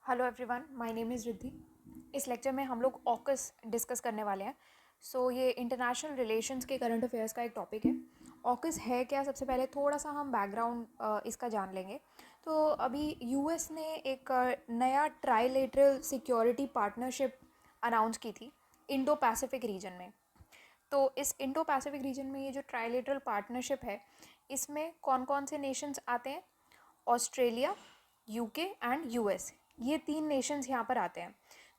Hello everyone, my name is Riddhi. इस lecture में हम लोग ऑकस डिस्कस करने वाले हैं। ये इंटरनेशनल रिलेशंस के करंट अफेयर्स का एक टॉपिक है। ऑकस है क्या, सबसे पहले थोड़ा सा हम बैकग्राउंड इसका जान लेंगे। तो अभी यूएस ने एक नया ट्राइलेटरल सिक्योरिटी पार्टनरशिप अनाउंस की थी इंडो पैसिफिक रीजन में। तो इस इंडो पैसिफिक रीजन में ये जो ट्राइलेटरल पार्टनरशिप है, इसमें कौन कौन से नेशंस आते हैं? ऑस्ट्रेलिया, यूके एंड यूएस, ये तीन नेशंस यहाँ पर आते हैं।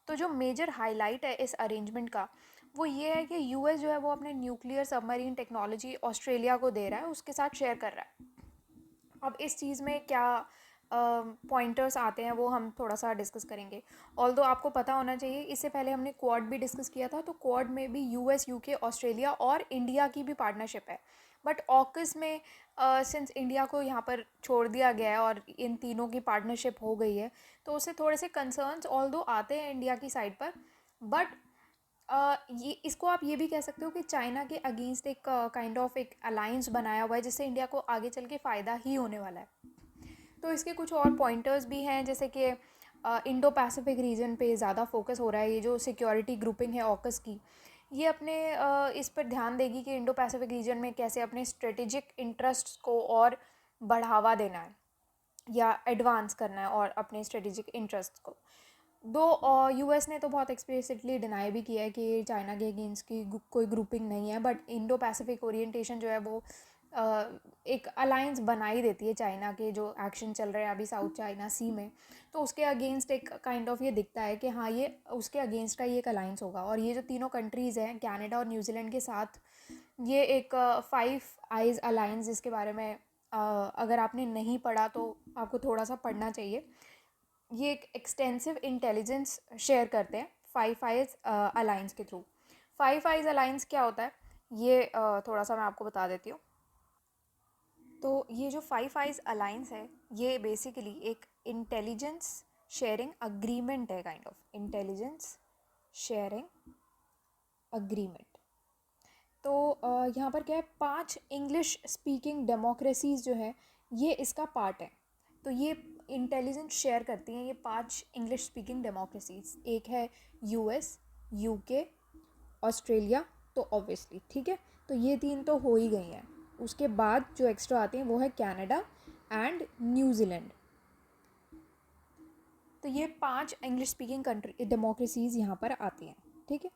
तो जो मेजर हाईलाइट है इस अरेंजमेंट का, वो ये है कि यूएस जो है वो अपने न्यूक्लियर सबमरीन टेक्नोलॉजी ऑस्ट्रेलिया को दे रहा है, उसके साथ शेयर कर रहा है। अब इस चीज़ में क्या पॉइंटर्स आते हैं वो हम थोड़ा सा डिस्कस करेंगे। ऑल्दो आपको पता होना चाहिए, इससे पहले हमने क्वाड भी डिस्कस किया था, तो क्वाड में भी यूएस, यूके, ऑस्ट्रेलिया और इंडिया की भी पार्टनरशिप है। बट ऑकस में सिंस इंडिया को यहाँ पर छोड़ दिया गया है और इन तीनों की पार्टनरशिप हो गई है, तो उससे थोड़े से कंसर्न्स ऑल्दो आते हैं इंडिया की साइड पर। बट ये इसको आप ये भी कह सकते हो कि चाइना के अगेंस्ट एक काइंड ऑफ एक अलायंस बनाया हुआ है, जिससे इंडिया को आगे चल के फ़ायदा ही होने वाला है। तो इसके कुछ और पॉइंटर्स भी हैं, जैसे कि इंडो पैसिफिक रीजन पे ज़्यादा फोकस हो रहा है। ये जो सिक्योरिटी ग्रुपिंग है ऑकस की, ये अपने इस पर ध्यान देगी कि इंडो पैसिफिक रीजन में कैसे अपने स्ट्रेटेजिक इंटरेस्ट्स को और बढ़ावा देना है या एडवांस करना है और अपने स्ट्रेटेजिक इंटरेस्ट को। दो यूएस ने तो बहुत एक्सप्लिसिटली डिनाई भी किया है कि चाइना के अगेंस्ट की कोई ग्रुपिंग नहीं है, बट इंडो पैसिफिक ओरिएंटेशन जो है वो एक अलायंस बना ही देती है चाइना के जो एक्शन चल रहे हैं अभी साउथ चाइना सी में। तो उसके अगेंस्ट एक काइंड ऑफ ये दिखता है कि हाँ, ये उसके अगेंस्ट का ये एक अलायंस होगा। और ये जो तीनों कंट्रीज़ हैं, कनाडा और न्यूजीलैंड के साथ, ये एक फाइव आइज़ अलायंस, जिसके बारे में अगर आपने नहीं पढ़ा तो आपको थोड़ा सा पढ़ना चाहिए। ये एक एक्सटेंसिव इंटेलिजेंस शेयर करते हैं फाइव आइज अलायंस के थ्रू। फाइव आइज अलायंस क्या होता है, ये थोड़ा सा मैं आपको बता देती हूँ। तो ये जो फाइव आइज अलायंस है, ये बेसिकली एक इंटेलिजेंस शेयरिंग अग्रीमेंट है, kind of intelligence sharing agreement. तो यहाँ पर क्या है, पांच इंग्लिश स्पीकिंग डेमोक्रेसीज जो है, ये इसका पार्ट है। तो ये इंटेलिजेंस शेयर करती हैं ये पांच इंग्लिश स्पीकिंग डेमोक्रेसीज। एक है यूएस, यूके, ऑस्ट्रेलिया, तो ऑब्वियसली ठीक है, तो ये तीन तो हो ही गई हैं। उसके बाद जो एक्स्ट्रा आती हैं वो है कनाडा एंड न्यूजीलैंड। तो ये पांच इंग्लिश स्पीकिंग कंट्री डेमोक्रेसीज यहाँ पर आती हैं, ठीक है।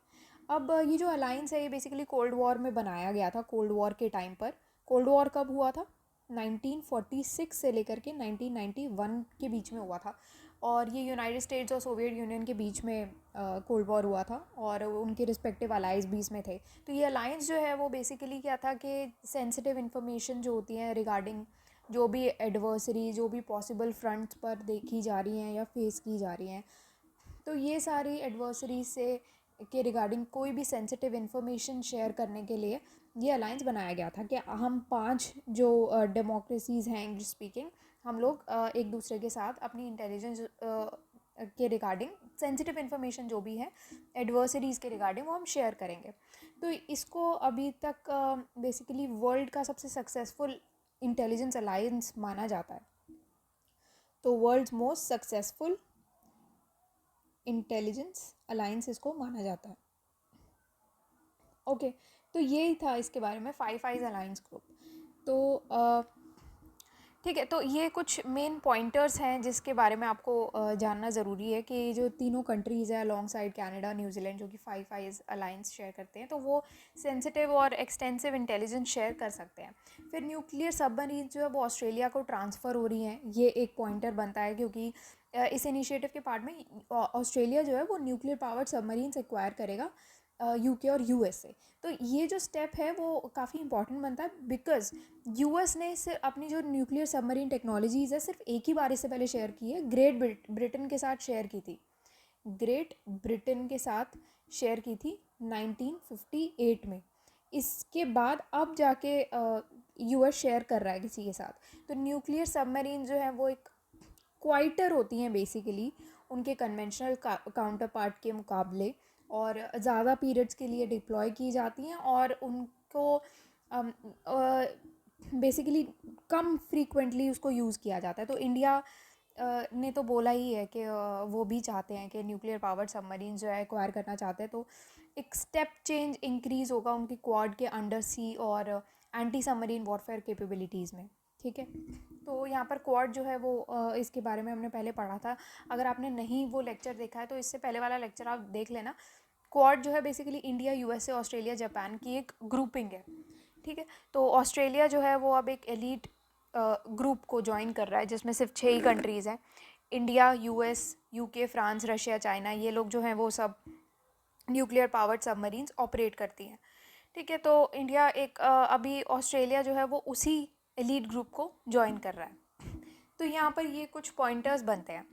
अब ये जो अलायंस है, ये बेसिकली कोल्ड वॉर में बनाया गया था। कोल्ड वॉर के टाइम पर, कोल्ड वॉर कब हुआ था? 1946 से लेकर के 1991 के बीच में हुआ था। और ये यूनाइटेड स्टेट्स और सोवियत यूनियन के बीच में कोल्ड वॉर हुआ था, और उनके रिस्पेक्टिव अलाइज बीच में थे। तो ये अलायंस जो है वो बेसिकली क्या था कि सेंसिटिव इन्फॉर्मेशन जो होती है रिगार्डिंग जो भी एडवर्सरी, जो भी पॉसिबल फ्रंट पर देखी जा रही हैं या फेस की जा रही हैं, तो ये सारी एडवर्सरी से के रिगार्डिंग कोई भी सेंसिटिव इन्फॉर्मेशन शेयर करने के लिए ये अलायंस बनाया गया था कि हम पांच जो डेमोक्रेसीज़ हैं इंग्लिश स्पीकिंग, हम लोग एक दूसरे के साथ अपनी इंटेलिजेंस के रिगार्डिंग सेंसिटिव इन्फॉर्मेशन जो भी है एडवर्सरीज़ के रिगार्डिंग, वो हम शेयर करेंगे। तो इसको अभी तक बेसिकली वर्ल्ड का सबसे सक्सेसफुल इंटेलिजेंस अलायंस माना जाता है। तो world's most successful intelligence alliance इसको माना जाता है। ओके, तो ये था इसके बारे में फाइव आइज अलायंस ग्रुप। तो ठीक है, तो ये कुछ मेन पॉइंटर्स हैं जिसके बारे में आपको जानना ज़रूरी है कि जो तीनों कंट्रीज़ हैं अलॉन्ग साइड कनाडा, न्यूजीलैंड, जो कि फाइव आइज अलायंस शेयर करते हैं, तो वो सेंसिटिव और एक्सटेंसिव इंटेलिजेंस शेयर कर सकते हैं। फिर न्यूक्लियर सबमरीन जो है वो ऑस्ट्रेलिया को ट्रांसफ़र हो रही हैं, ये एक पॉइंटर बनता है, क्योंकि इस इनिशिएटिव के पार्ट में ऑस्ट्रेलिया जो है वो न्यूक्लियर पावर्ड सबमरीन्स एक्वायर करेगा यूके और यूएस से। तो ये जो स्टेप है वो काफ़ी इंपॉर्टेंट बनता है, बिकॉज यूएस ने सिर्फ अपनी जो न्यूक्लियर सबमरीन टेक्नोलॉजीज़ है सिर्फ एक ही बार इससे पहले शेयर की है, ग्रेट ब्रिटेन के साथ शेयर की थी। ग्रेट ब्रिटेन के साथ शेयर की थी 1958 में। इसके बाद अब जाके यूएस शेयर कर रहा है किसी के साथ। तो न्यूक्लियर सबमरीन जो है वो एक क्वाइटर होती हैं बेसिकली उनके कन्वेंशनल काउंटर पार्ट के मुकाबले, और ज़्यादा पीरियड्स के लिए डिप्लॉय की जाती हैं, और उनको बेसिकली कम फ्रीक्वेंटली उसको यूज़ किया जाता है। तो इंडिया ने तो बोला ही है कि वो भी चाहते हैं कि न्यूक्लियर पावर्ड सबमरीन जो है एक्वायर करना चाहते हैं, तो एक स्टेप चेंज इंक्रीज़ होगा उनकी क्वाड के अंडर सी और एंटी सबमरीन वॉरफेयर कैपेबिलिटीज़ में। ठीक है, तो यहाँ पर क्वाड जो है वो इसके बारे में हमने पहले पढ़ा था। अगर आपने नहीं वो लेक्चर देखा है तो इससे पहले वाला लेक्चर आप देख लेना। क्वाड जो है basically India, USA, Australia, Japan की एक ग्रुपिंग है। ठीक है, तो ऑस्ट्रेलिया जो है वो अब एक एलीट ग्रुप को ज्वाइन कर रहा है जिसमें सिर्फ 6 ही कंट्रीज़ हैं। India, US, UK, France, Russia, China, ये लोग जो हैं वो सब न्यूक्लियर पावर्ड सबमरीन्स ऑपरेट करती हैं। ठीक है, तो इंडिया एक अभी ऑस्ट्रेलिया जो है वो उसी एलीट ग्रुप को ज्वाइन कर रहा है। तो यहाँ पर ये कुछ पॉइंटर्स बनते हैं।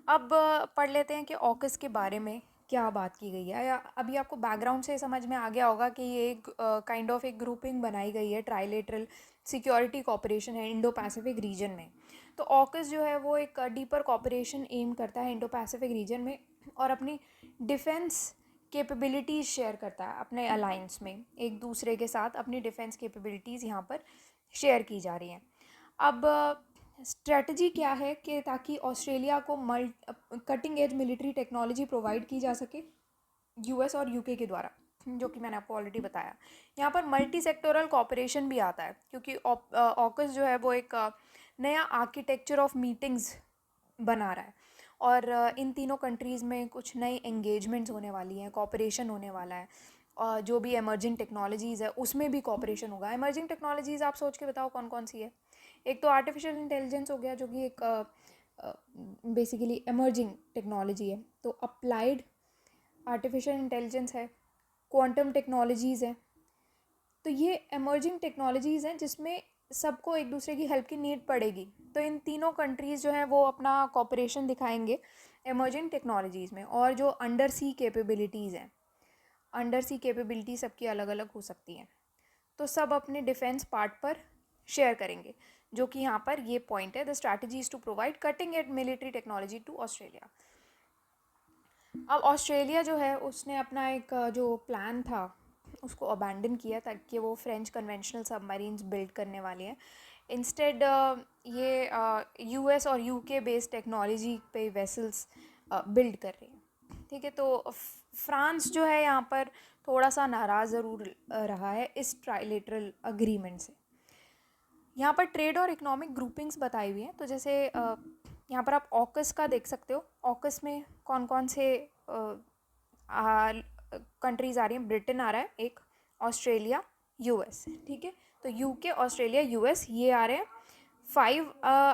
अब पढ़ लेते हैं कि ऑकस के बारे में क्या बात की गई है। या अभी आपको बैकग्राउंड से समझ में आ गया होगा कि ये एक काइंड ऑफ एक ग्रुपिंग बनाई गई है, ट्राइलेटरल सिक्योरिटी कॉपरेशन है इंडो पैसिफिक रीजन में। तो ऑकस जो है वो एक डीपर कॉपरेशन एम करता है इंडो पैसिफिक रीजन में और अपनी डिफेंस कैपेबिलिटीज़ शेयर करता है अपने अलायंस में। एक दूसरे के साथ अपनी डिफेंस कैपेबिलिटीज़ यहाँ पर शेयर की जा रही हैं। अब स्ट्रेटजी क्या है कि ताकि ऑस्ट्रेलिया को cutting edge military technology provide की जा सके यूएस और यूके के द्वारा, जो कि मैंने आपको ऑलरेडी बताया। यहाँ पर मल्टी सेक्टोरल कॉपरेशन भी आता है क्योंकि ऑकस जो है वो एक नया आर्किटेक्चर ऑफ मीटिंग्स बना रहा है और इन तीनों कंट्रीज़ में कुछ नई एंगेजमेंट्स होने वाली हैं, कॉपरेशन होने वाला है। और जो भी एमर्जिंग टेक्नोलॉजीज़ है उसमें भी कॉपरेशन होगा। एमर्जिंग टेक्नोलॉजीज़ आप सोच के बताओ कौन कौन सी है। एक तो आर्टिफिशियल इंटेलिजेंस हो गया जो कि एक बेसिकली एमर्जिंग टेक्नोलॉजी है। तो अप्लाइड आर्टिफिशियल इंटेलिजेंस है, क्वांटम टेक्नोलॉजीज़ है। तो ये एमर्जिंग टेक्नोलॉजीज़ हैं जिसमें सबको एक दूसरे की हेल्प की नीड पड़ेगी। तो इन तीनों कंट्रीज़ जो हैं वो अपना कॉपरेशन दिखाएंगे एमर्जिंग टेक्नोलॉजीज़ में। और जो अंडर सी कैपेबिलिटीज़ हैं, अंडर सी कैपेबिलिटी सबकी अलग अलग हो सकती हैं, तो सब अपने डिफेंस पार्ट पर शेयर करेंगे, जो कि यहाँ पर ये पॉइंट है। The strategy is to provide cutting edge military technology to Australia. अब ऑस्ट्रेलिया जो है उसने अपना एक जो प्लान था उसको अबैंडन किया ताकि वो फ्रेंच कन्वेंशनल सबमरीन्स बिल्ड करने वाले हैं। इंस्टेड ये यूएस और यूके बेस्ड टेक्नोलॉजी पे वेसल्स बिल्ड कर रही हैं। ठीक है, तो फ्रांस जो है यहाँ पर थोड़ा सा नाराज़ ज़रूर रहा है इस ट्राइलेटरल अग्रीमेंट से। यहाँ पर ट्रेड और इकोनॉमिक ग्रुपिंग्स बताई हुई हैं। तो जैसे यहाँ पर आप ऑकस का देख सकते हो। ऑकस में कौन कौन से कंट्रीज़ आ रही हैं। ब्रिटेन आ रहा है एक, ऑस्ट्रेलिया, यूएस। ठीक है, तो यूके, ऑस्ट्रेलिया, यूएस ये आ रहे हैं। 5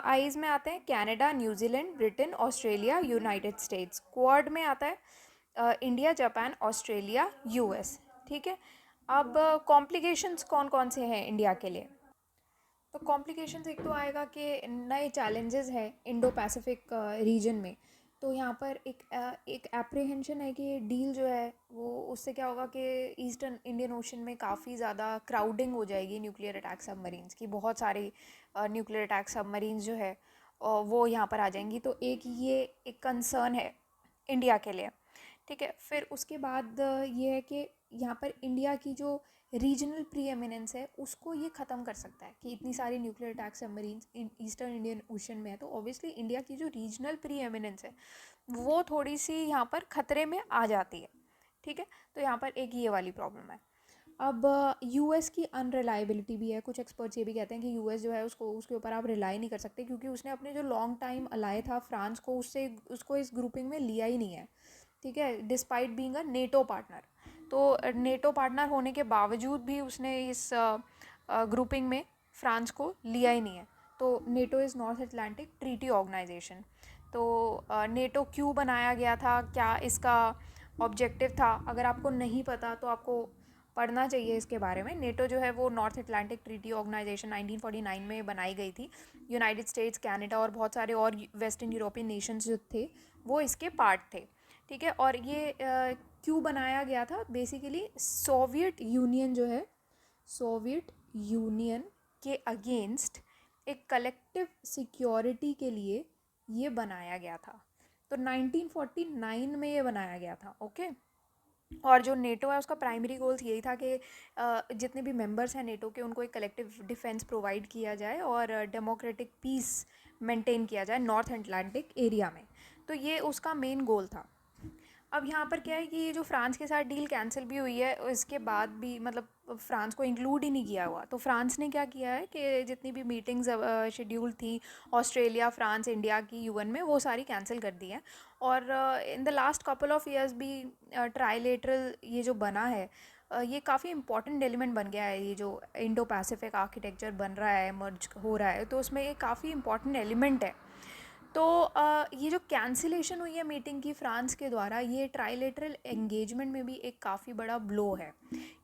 आईज में आते हैं Canada, New Zealand, Britain, Australia, United states. Quad में आता है इंडिया, जापान, ऑस्ट्रेलिया, यूएस। ठीक है, अब कॉम्प्लिकेशंस कौन कौन से हैं इंडिया के लिए। तो कॉम्प्लिकेशंस एक तो आएगा कि नए चैलेंजेस है इंडो पैसिफिक रीजन में। तो यहाँ पर एक एप्रीहेंशन है कि डील जो है वो उससे क्या होगा कि ईस्टर्न इंडियन ओशन में काफ़ी ज़्यादा क्राउडिंग हो जाएगी न्यूक्लियर अटैक सबमरीन्स की। बहुत सारी न्यूक्लियर अटैक सबमरीन्स जो है वो यहाँ पर आ जाएंगी। तो ये एक कंसर्न है इंडिया के लिए। ठीक है, फिर उसके बाद ये है कि यहाँ पर इंडिया की जो रीजनल प्री एमिनेंस है उसको ये ख़त्म कर सकता है कि इतनी सारी nuclear attack submarines eastern Indian ocean में है। तो ऑब्वियसली इंडिया की जो रीजनल प्री एमिनेंस है वो थोड़ी सी यहाँ पर ख़तरे में आ जाती है। ठीक है, तो यहाँ पर एक ये वाली प्रॉब्लम है। अब यूएस की अनरिलायबिलिटी भी है। कुछ एक्सपर्ट्स ये भी कहते हैं कि यूएस जो है उसके ऊपर आप रिलाई नहीं कर सकते क्योंकि उसने अपने जो लॉन्ग टाइम अलाय था फ्रांस को, उसको इस ग्रुपिंग में लिया ही नहीं है। ठीक है, despite being a NATO partner. तो नेटो पार्टनर होने के बावजूद भी उसने इस ग्रुपिंग में फ्रांस को लिया ही नहीं है। तो NATO is North Atlantic Treaty Organization. तो नेटो क्यों बनाया गया था, क्या इसका ऑब्जेक्टिव था, अगर आपको नहीं पता तो आपको पढ़ना चाहिए इसके बारे में। नेटो जो है वो नॉर्थ अटलांटिक ट्रीटी ऑर्गेनाइजेशन 1949 में बनाई गई थी। यूनाइटेड स्टेट्स, कनाडा और बहुत सारे और वेस्टर्न यूरोपियन नेशंस जो थे वो इसके पार्ट थे। ठीक है, और ये क्यों बनाया गया था, बेसिकली सोवियत यूनियन जो है, सोवियत यूनियन के अगेंस्ट एक कलेक्टिव सिक्योरिटी के लिए ये बनाया गया था। तो 1949 में ये बनाया गया था। ओके, और जो नेटो है उसका प्राइमरी गोल्स यही था कि जितने भी मेंबर्स हैं नेटो के उनको एक कलेक्टिव डिफेंस प्रोवाइड किया जाए और डेमोक्रेटिक पीस मेंटेन किया जाए नॉर्थ अटलांटिक एरिया में। तो ये उसका मेन गोल था। अब यहाँ पर क्या है कि ये जो फ्रांस के साथ डील कैंसिल भी हुई है इसके बाद भी मतलब फ्रांस को इंक्लूड ही नहीं किया हुआ। तो फ्रांस ने क्या किया है कि जितनी भी मीटिंग्स शेड्यूल थी ऑस्ट्रेलिया फ्रांस इंडिया की यूएन में वो सारी कैंसिल कर दी है। और in the last couple of years भी ट्राइलेटरल ये जो बना है ये काफ़ी इंपॉर्टेंट एलिमेंट बन गया है। ये जो इंडो पैसिफिक आर्किटेक्चर बन रहा है मर्ज हो रहा है तो उसमें ये काफ़ी इंपॉर्टेंट एलिमेंट है। तो ये जो कैंसिलेशन हुई है मीटिंग की फ्रांस के द्वारा ये ट्राइलेटरल एंगेजमेंट में भी एक काफ़ी बड़ा ब्लो है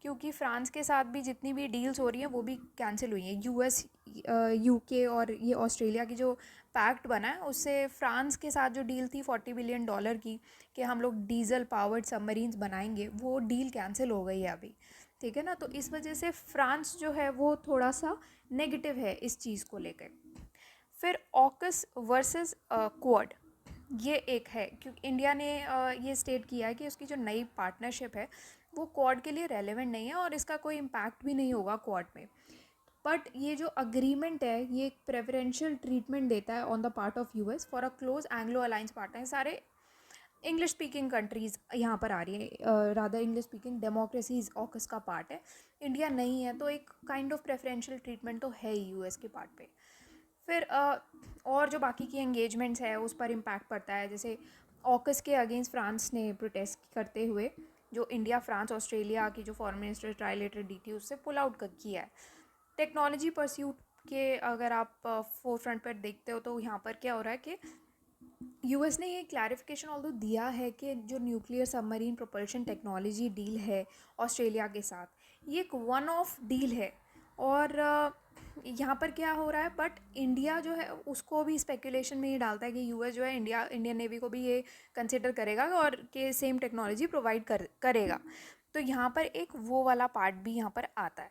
क्योंकि फ्रांस के साथ भी जितनी भी डील्स हो रही हैं वो भी कैंसिल हुई हैं। यूएस यूके और ये ऑस्ट्रेलिया की जो पैक्ट बना है उससे फ्रांस के साथ जो डील थी $40 बिलियन की कि हम लोग डीजल पावर्ड सबमरीन्स बनाएंगे वो डील कैंसिल हो गई है अभी। ठीक है ना। तो इस वजह से फ्रांस जो है वो थोड़ा सा नेगेटिव है इस चीज़ को लेकर। फिर ऑकस वर्सेस क्वाड ये एक है क्योंकि इंडिया ने ये स्टेट किया है कि उसकी जो नई पार्टनरशिप है वो क्वाड के लिए रेलेवेंट नहीं है और इसका कोई इम्पैक्ट भी नहीं होगा क्वाड में। बट ये जो अग्रीमेंट है ये एक प्रेफरेंशियल ट्रीटमेंट देता है on the part of US for a close Anglo alliance partner. सारे इंग्लिश स्पीकिंग कंट्रीज़ यहाँ पर आ रही है rather English speaking democracies AUKUS का पार्ट है। इंडिया नहीं है तो एक काइंड ऑफ प्रेफरेंशियल ट्रीटमेंट तो है ही यूएस के पार्ट पे। फिर और जो बाकी की एंगेजमेंट्स है उस पर इम्पैक्ट पड़ता है जैसे ऑकस के अगेंस्ट फ्रांस ने प्रोटेस्ट करते हुए जो इंडिया फ्रांस ऑस्ट्रेलिया की जो फॉरेन मिनिस्टर ट्राइलेटरल डी थी उससे पुल आउट किया है। टेक्नोलॉजी परस्यूट के अगर आप फोर फ्रंट पर देखते हो तो यहाँ पर क्या हो रहा है कि यूएस ने ये क्लैरिफिकेशन ऑल्दो दिया है कि जो nuclear submarine propulsion technology deal है ऑस्ट्रेलिया के साथ ये एक वन ऑफ डील है। और यहाँ पर क्या हो रहा है बट इंडिया जो है उसको भी स्पेकुलेशन में ही डालता है कि यूएस जो है इंडियन नेवी को भी ये कंसिडर करेगा और कि सेम टेक्नोलॉजी प्रोवाइड करेगा। तो यहाँ पर एक वो वाला पार्ट भी यहाँ पर आता है।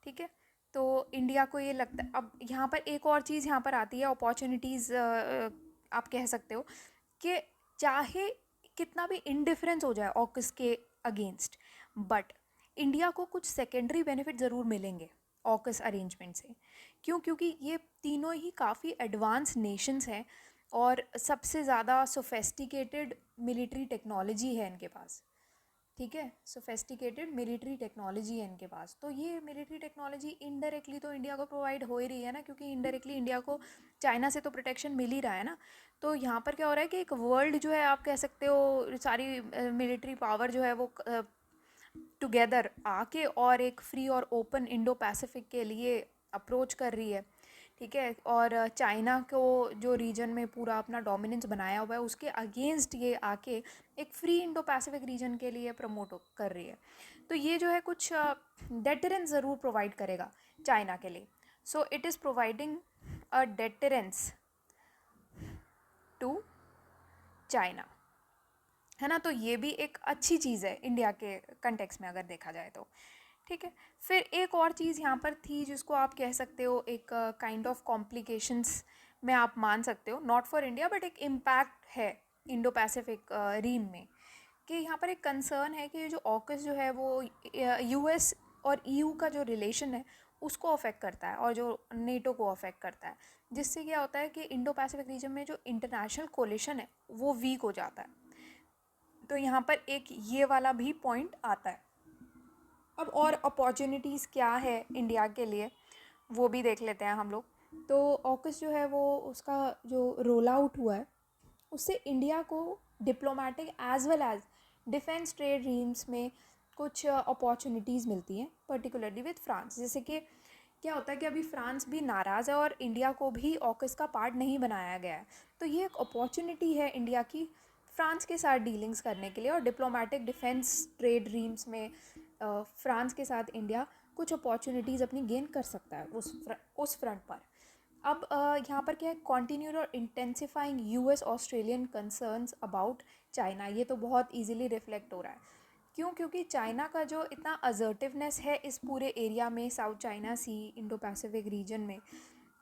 ठीक है। तो इंडिया को ये लगता है अब यहाँ पर एक और चीज़ यहाँ पर आती है अपॉर्चुनिटीज़ आप कह सकते हो कि चाहे कितना भी इंडिफरेंस हो जाए ऑकस के अगेंस्ट बट इंडिया को कुछ सेकेंडरी बेनिफिट ज़रूर मिलेंगे ऑकस अरेंजमेंट से। क्यों? क्योंकि ये तीनों ही काफ़ी एडवांस नेशंस हैं और सबसे ज़्यादा सोफेस्टिकेटेड मिलिट्री टेक्नोलॉजी है इनके पास। ठीक है। सोफेस्टिकेटेड मिलिट्री टेक्नोलॉजी है इनके पास। तो ये मिलिट्री टेक्नोलॉजी इनडायरेक्टली तो इंडिया को प्रोवाइड हो ही रही है ना क्योंकि इनडायरेक्टली इंडिया को चाइना से तो प्रोटेक्शन मिल ही रहा है ना। तो यहाँ पर क्या हो रहा है कि एक वर्ल्ड जो है आप कह सकते हो सारी मिलिट्री पावर जो है वो टुगेदर आके और एक फ्री और ओपन इंडो पैसिफिक के लिए अप्रोच कर रही है। ठीक है। और चाइना को जो रीजन में पूरा अपना डोमिनेंस बनाया हुआ है उसके अगेंस्ट ये आके एक फ्री इंडो पैसिफिक रीजन के लिए प्रमोट कर रही है। तो ये जो है कुछ डेटरेंस ज़रूर प्रोवाइड करेगा चाइना के लिए। So it is providing a deterrence to China है ना। तो ये भी एक अच्छी चीज़ है इंडिया के कंटेक्स्ट में अगर देखा जाए तो। ठीक है। फिर एक और चीज़ यहाँ पर थी जिसको आप कह सकते हो एक काइंड ऑफ कॉम्प्लिकेशंस में आप मान सकते हो नॉट फॉर इंडिया बट एक इम्पैक्ट है इंडो पैसिफिक रीम में कि यहाँ पर एक कंसर्न है कि जो ऑकस जो है वो यूएस और ईयू का जो रिलेशन है उसको अफेक्ट करता है और जो नेटो को अफेक्ट करता है जिससे क्या होता है कि इंडो पैसिफिक रीजन में जो इंटरनेशनल कोलिशन है वो वीक हो जाता है। तो यहाँ पर एक ये वाला भी पॉइंट आता है। अब और अपॉर्चुनिटीज़ क्या है इंडिया के लिए वो भी देख लेते हैं हम लोग। तो ऑकस जो है वो उसका जो रोल आउट हुआ है उससे इंडिया को diplomatic as well as defence trade realms में कुछ अपॉर्चुनिटीज़ मिलती हैं पर्टिकुलरली विद फ्रांस। जैसे कि क्या होता है कि अभी फ्रांस भी नाराज़ है और इंडिया को भी ऑकस का पार्ट नहीं बनाया गया है। तो ये एक अपॉर्चुनिटी है इंडिया की फ्रांस के साथ डीलिंग्स करने के लिए और डिप्लोमेटिक डिफेंस ट्रेड रीम्स में फ्रांस के साथ इंडिया कुछ अपॉर्चुनिटीज़ अपनी गेन कर सकता है उस फ्रंट पर। अब यहाँ पर क्या है कॉन्टीन्यूड और intensifying US Australian concerns about China ये तो बहुत इजीली रिफ्लेक्ट हो रहा है। क्यों? क्योंकि चाइना का जो इतना असर्टिवनेस है इस पूरे एरिया में साउथ चाइना सी इंडो पैसिफिक रीजन में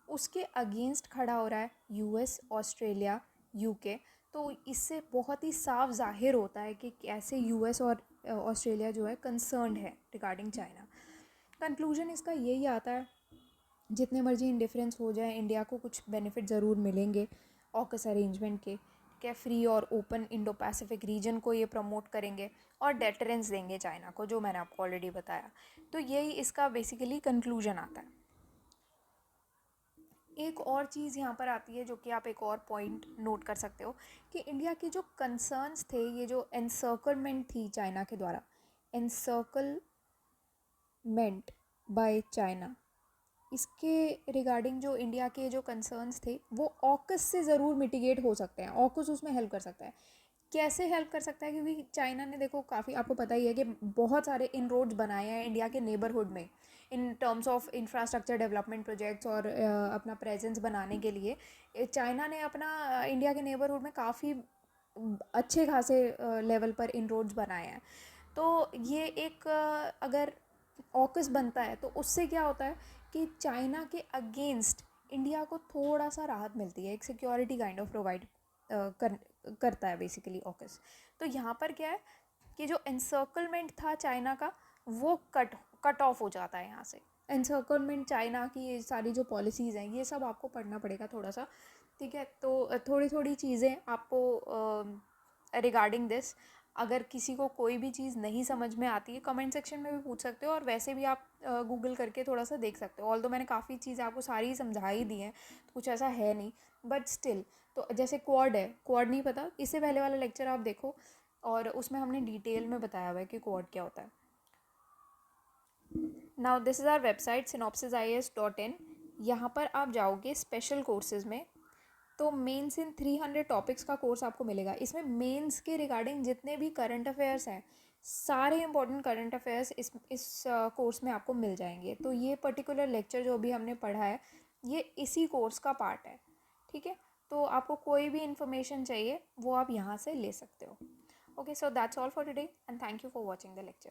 उसके अगेंस्ट खड़ा हो रहा है यूएस ऑस्ट्रेलिया यूके। तो इससे बहुत ही साफ जाहिर होता है कि कैसे यूएस और ऑस्ट्रेलिया जो है कंसर्न्ड है रिगार्डिंग चाइना। कंक्लूजन इसका यही आता है, जितने मर्जी इंडिफरेंस हो जाए, इंडिया को कुछ बेनिफिट ज़रूर मिलेंगे ऑकस अरेंजमेंट के। क्या फ्री और ओपन इंडो पैसिफिक रीजन को ये प्रमोट करेंगे और डेटरेंस देंगे चाइना को, जो मैंने आपको ऑलरेडी बताया। तो यही इसका बेसिकली कंक्लूजन आता है। एक और चीज़ यहाँ पर आती है जो कि आप एक और पॉइंट नोट कर सकते हो कि इंडिया की जो कंसर्न्स थे, ये जो एनसर्कलमेंट थी चाइना के द्वारा, एनसर्कलमेंट बाय चाइना, इसके रिगार्डिंग जो इंडिया के जो कंसर्न्स थे वो ऑकस से ज़रूर मिटिगेट हो सकते हैं। ऑकस उसमें हेल्प कर सकता है। कैसे हेल्प कर सकता है? क्योंकि चाइना ने देखो काफ़ी, आपको पता ही है कि बहुत सारे इनरोड्स बनाए हैं इंडिया के नेबरहुड में in terms of infrastructure development projects, और अपना प्रेजेंस बनाने के लिए चाइना ने अपना इंडिया के नेबरहुड में काफ़ी अच्छे खासे लेवल पर इनरोड्स बनाए हैं। तो ये एक अगर ऑकस बनता है तो उससे क्या होता है कि चाइना के अगेंस्ट इंडिया को थोड़ा सा राहत मिलती है, एक सिक्योरिटी काइंड ऑफ प्रोवाइड करता है बेसिकली ऑकस। तो यहाँ पर क्या है कि जो एनसर्कलमेंट था चाइना का वो कट ऑफ हो जाता है यहाँ से। एनसर्कलमेंट चाइना की ये सारी जो पॉलिसीज़ हैं ये सब आपको पढ़ना पड़ेगा थोड़ा सा, ठीक है। तो थोड़ी थोड़ी चीज़ें आपको रिगार्डिंग दिस, अगर किसी को कोई भी चीज़ नहीं समझ में आती है कमेंट सेक्शन में भी पूछ सकते हो, और वैसे भी आप गूगल करके थोड़ा सा देख सकते हो। ऑल्दो मैंने काफ़ी चीज़ें आपको सारी ही समझा ही दी हैं, तो कुछ ऐसा है नहीं, बट स्टिल। तो जैसे क्वाड है, क्वाड नहीं पता, इससे पहले वाला लेक्चर आप देखो और उसमें हमने डिटेल में बताया हुआ है कि क्वाड क्या होता है। Now this is our website synopsisis.in। यहाँ पर आप जाओगे स्पेशल कोर्सेज़ में, तो मेंस इन 300 टॉपिक्स का कोर्स आपको मिलेगा। इसमें मेंस के रिगार्डिंग जितने भी करंट अफेयर्स हैं, सारे इंपॉर्टेंट करंट अफेयर्स इस कोर्स में आपको मिल जाएंगे। तो ये पर्टिकुलर लेक्चर जो अभी हमने पढ़ा है ये इसी कोर्स का पार्ट है, ठीक है। तो आपको कोई भी इंफॉर्मेशन चाहिए वो आप यहाँ से ले सकते हो। Okay, so that's all for today and thank you for watching the lecture.